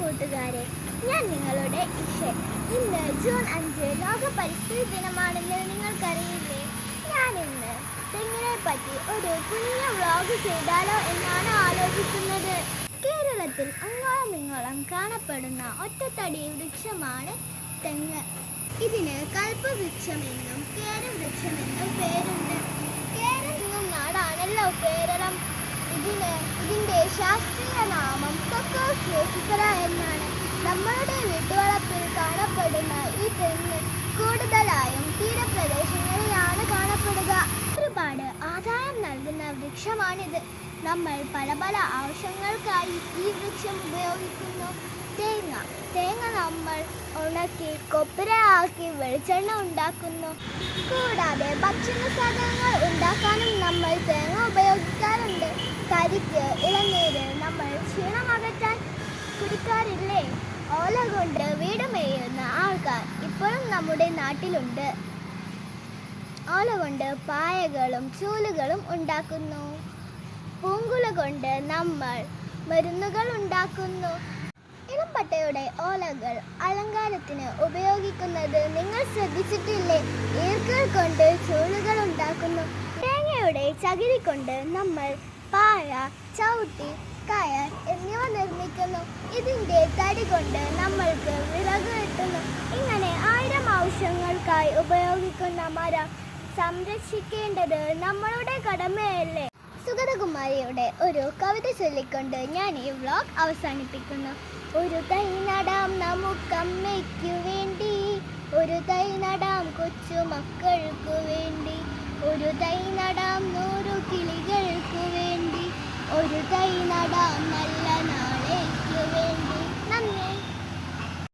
കൂട്ടുകാരെ, ഞാൻ നിങ്ങളുടെ ഇഷൻ. ഇന്ന് ജൂൺ 5 ലോക പരിസ്ഥിതി ദിനമാണെന്ന് നിങ്ങൾക്കറിയില്ലേ? ഞാൻ ഇന്ന് തെങ്ങിനെ പറ്റി ഒരു കുഞ്ഞു വ്ളോഗ് ചെയ്താലോ എന്നാണ് ആലോചിക്കുന്നത്. കേരളത്തിൽ അങ്ങോളം ഇങ്ങോളം കാണപ്പെടുന്ന ഒറ്റത്തടി വൃക്ഷമാണ് തെങ്ങ്. ഇതിന് കൽപ്പവൃക്ഷമെന്നും കേരവൃക്ഷമെന്നും പേരുണ്ട്. കേരളം നാടാണല്ലോ കേരളം. ഇതിന്റെ ശാസ്ത്രീയ നാമം കൊക്കോസ് റോസിഫെറ എന്നാണ്. നമ്മളുടെ വീട്ടുവളപ്പിൽ കാണപ്പെടുന്ന ഈ തെങ്ങ് കൂടുതലായും തീരപ്രദേശങ്ങളിലാണ് കാണപ്പെടുക. ഒരുപാട് ആദായം നൽകുന്ന വൃക്ഷമാണിത്. നമ്മൾ പല പല ആവശ്യങ്ങൾക്കായി ഈ വൃക്ഷം ഉപയോഗിക്കുന്നു. തേങ്ങ നമ്മൾ ഉണക്കി കൊപ്രയാക്കി വെളിച്ചെണ്ണ ഉണ്ടാക്കുന്നു. കൂടാതെ ഭക്ഷണ സാധനങ്ങൾ ഉണ്ടാക്കാനും നമ്മൾ തേങ്ങ ഉപയോഗിക്കാറുണ്ട്. കരിക്ക്, ഇളനീര് നമ്മൾ ക്ഷീണമകറ്റാൻ കുടിക്കാറില്ലേ? ഓല കൊണ്ട് വീട് മേയുന്ന ആൾക്കാർ ഇപ്പോഴും നമ്മുടെ നാട്ടിലുണ്ട്. ഓല കൊണ്ട് പായകളും ചൂലുകളും ഉണ്ടാക്കുന്നു. പൂങ്കുല കൊണ്ട് നമ്മൾ മരുന്നുകൾ ഉണ്ടാക്കുന്നു. ഇളംപട്ടയുടെ ഓലകൾ അലങ്കാരത്തിന് ഉപയോഗിക്കുന്നത് നിങ്ങൾ ശ്രദ്ധിച്ചിട്ടില്ലേ? ഈർക്കിൽ കൊണ്ട് ചൂലുകൾ ഉണ്ടാക്കുന്നു. തേങ്ങയുടെ ചകിരി കൊണ്ട് നമ്മൾ പായ, ചവിട്ടി, കയർ എന്നിവ നിർമ്മിക്കുന്നു. ഇതിൻ്റെ തടി കൊണ്ട് നമ്മൾക്ക് വിറക് കിട്ടുന്നു. ഇങ്ങനെ 1000 ആവശ്യങ്ങൾക്കായി ഉപയോഗിക്കുന്ന മരം സംരക്ഷിക്കേണ്ടത് നമ്മളുടെ കടമയല്ലേ? സുഗതകുമാരിയുടെ ഒരു കവിത ചൊല്ലിക്കൊണ്ട് ഞാൻ ഈ വ്ളോഗ് അവസാനിപ്പിക്കുന്നു. ഒരു തൈ നടാം നമുക്കമ്മയ്ക്കു വേണ്ടി, ഒരു തൈ നടാം കൊച്ചു മക്കൾക്കു വേണ്ടി, ഒരു തൈ നടാം 100 കിളികൾക്കു വേണ്ടി, ഒരു തൈ നടാം നല്ല